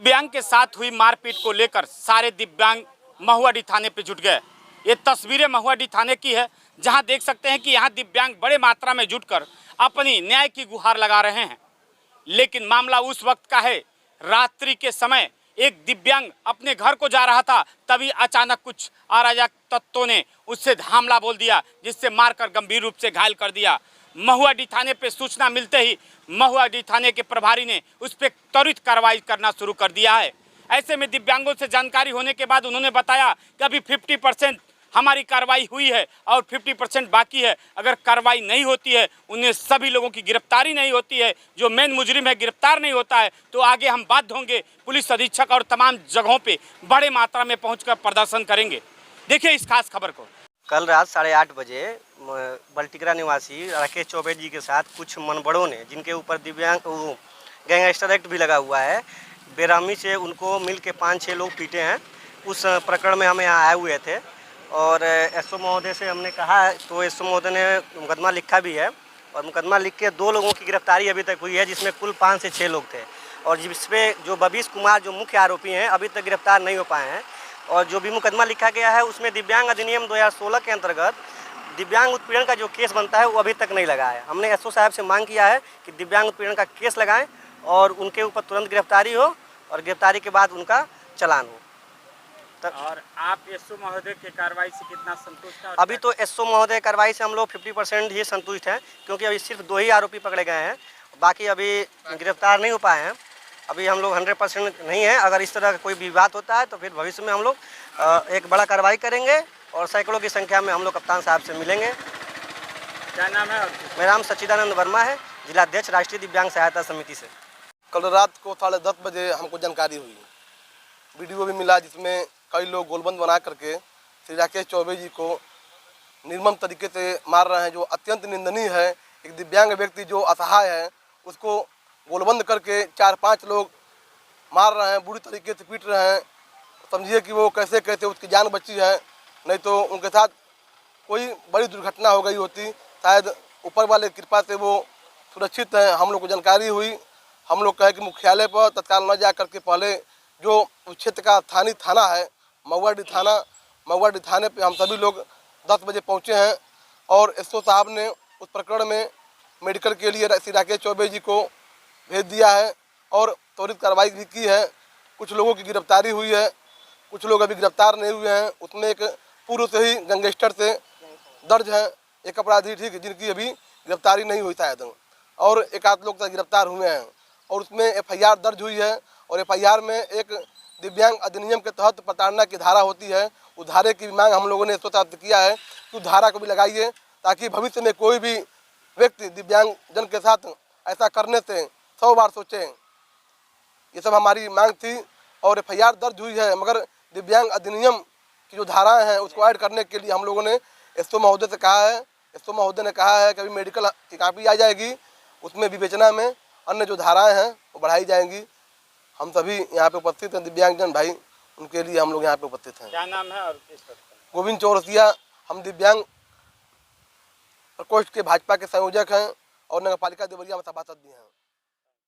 दिव्यांग के साथ हुई मारपीट को लेकर सारे दिव्यांग महुआडीह थाने पे जुट गए। ये तस्वीरें महुआडीह थाने की है, जहां देख सकते हैं कि यहां दिव्यांग बड़े मात्रा में जुटकर अपनी न्याय की गुहार लगा रहे हैं। लेकिन मामला उस वक्त का है, रात्रि के समय एक दिव्यांग अपने घर को जा रहा था, तभी अचानक कुछ अराजक तत्वों ने उससे हमला बोल दिया, जिससे मारकर गंभीर रूप से घायल कर दिया। महुआडीह थाने पे सूचना मिलते ही महुआडीह थाने के प्रभारी ने उस पर त्वरित कार्रवाई करना शुरू कर दिया है। ऐसे में दिव्यांगों से जानकारी होने के बाद उन्होंने बताया कि अभी 50% हमारी कार्रवाई हुई है और 50% बाकी है। अगर कार्रवाई नहीं होती है, उन्हें सभी लोगों की गिरफ्तारी नहीं होती है, जो मेन मुजरिम है गिरफ्तार नहीं होता है, तो आगे हम बाध्य होंगे पुलिस अधीक्षक और तमाम जगहों पे बड़े मात्रा में पहुंचकर प्रदर्शन करेंगे। देखिए इस खास खबर को। कल रात 8:30 बजे बल्टिकरा निवासी राकेश चौबे जी के साथ कुछ मनबड़ों ने, जिनके ऊपर दिव्यांग गैंगस्टर एक्ट भी लगा हुआ है, बेरहमी से उनको मिल के 5-6 लोग पीटे हैं। उस प्रकरण में हम यहाँ आए हुए थे और एसओ महोदय से हमने कहा, तो एसओ महोदय ने मुकदमा लिखा भी है और मुकदमा लिख के 2 लोगों की गिरफ्तारी अभी तक हुई है, जिसमें कुल 5 से 6 लोग थे। और जिसपे जो बबीश कुमार जो मुख्य आरोपी हैं, अभी तक गिरफ्तार नहीं हो पाए हैं। और जो भी मुकदमा लिखा गया है उसमें दिव्यांग अधिनियम 2016 के अंतर्गत दिव्यांग उत्पीड़न का जो केस बनता है वो अभी तक नहीं लगा है। हमने एसओ साहब से मांग किया है कि दिव्यांग उत्पीड़न का केस लगाएं और उनके ऊपर तुरंत गिरफ्तारी हो और गिरफ्तारी के बाद उनका चालान हो। और आप एसओ महोदय की कार्रवाई से कितना संतुष्ट हैं? अभी तो एसओ महोदय कार्रवाई से हम लोग 50% ही संतुष्ट हैं, क्योंकि अभी सिर्फ 2 ही आरोपी पकड़े गए हैं, बाकी अभी गिरफ्तार नहीं हो पाए हैं। अभी हम लोग 100% नहीं है। अगर इस तरह का कोई विवाद होता है तो फिर भविष्य में हम लोग एक बड़ा कार्रवाई करेंगे और सैकड़ों की संख्या में हम लोग कप्तान साहब से मिलेंगे। क्या नाम है? मेरा नाम सच्चिदानंद वर्मा है, जिलाध्यक्ष राष्ट्रीय दिव्यांग सहायता समिति से। कल रात को 10:30 बजे हमको जानकारी हुई, वीडियो भी मिला जिसमें कई लोग गोलबंद बना करके श्री राकेश चौबे जी को निर्मम तरीके से मार रहे हैं, जो अत्यंत निंदनीय है। एक दिव्यांग व्यक्ति जो असहाय है उसको गोलबंद करके 4-5 लोग मार रहे हैं, बुरी तरीके से पीट रहे हैं। समझिए कि वो कैसे कैसे उसकी जान बची है, नहीं तो उनके साथ कोई बड़ी दुर्घटना हो गई होती। शायद ऊपर वाले की कृपा से वो सुरक्षित हैं। हम लोग को जानकारी हुई, हम लोग कहे कि मुख्यालय पर तत्काल न जा करके पहले जो उस क्षेत्र का स्थानीय थाना है महुआडीह थाने पे हम सभी लोग 10 बजे पहुँचे हैं और एसओ साहब ने उस प्रकरण में मेडिकल के लिए श्री राकेश चौबे जी को भेज दिया है और त्वरित कार्रवाई भी की है। कुछ लोगों की गिरफ्तारी हुई है, कुछ लोग अभी गिरफ्तार नहीं हुए हैं। उसमें एक पूर्व से ही गैंगस्टर से दर्ज है एक अपराधी, ठीक, जिनकी अभी गिरफ्तारी नहीं हुई शायद, और एक आध लोग तक गिरफ्तार हुए हैं और उसमें एफआईआर दर्ज हुई है। और एफआईआर में एक दिव्यांग अधिनियम के तहत प्रताड़ना की धारा होती है, उस धारे की मांग हम लोगों ने स्वतः किया है कि उस धारा को भी लगाइए, ताकि भविष्य में कोई भी व्यक्ति दिव्यांग जन के साथ ऐसा करने से 100 बार सोचें। ये सब हमारी मांग थी और एफआईआर दर्ज हुई है, मगर दिव्यांग अधिनियम की जो धाराएं हैं उसको ऐड करने के लिए हम लोगों ने एसओ महोदय से कहा है। एसओ महोदय ने कहा है कि अभी मेडिकल की कापी आ जाएगी, उसमें विवेचना में अन्य जो धाराएं हैं वो बढ़ाई जाएंगी। हम सभी यहाँ पे उपस्थित हैं, दिव्यांगजन भाई, उनके लिए हम लोग यहाँ पे उपस्थित हैं। क्या नाम है? और गोविंद चौरसिया, हम दिव्यांग प्रकोष्ठ के भाजपा के संयोजक हैं और नगर पालिका देवरिया में सभासद भी हैं।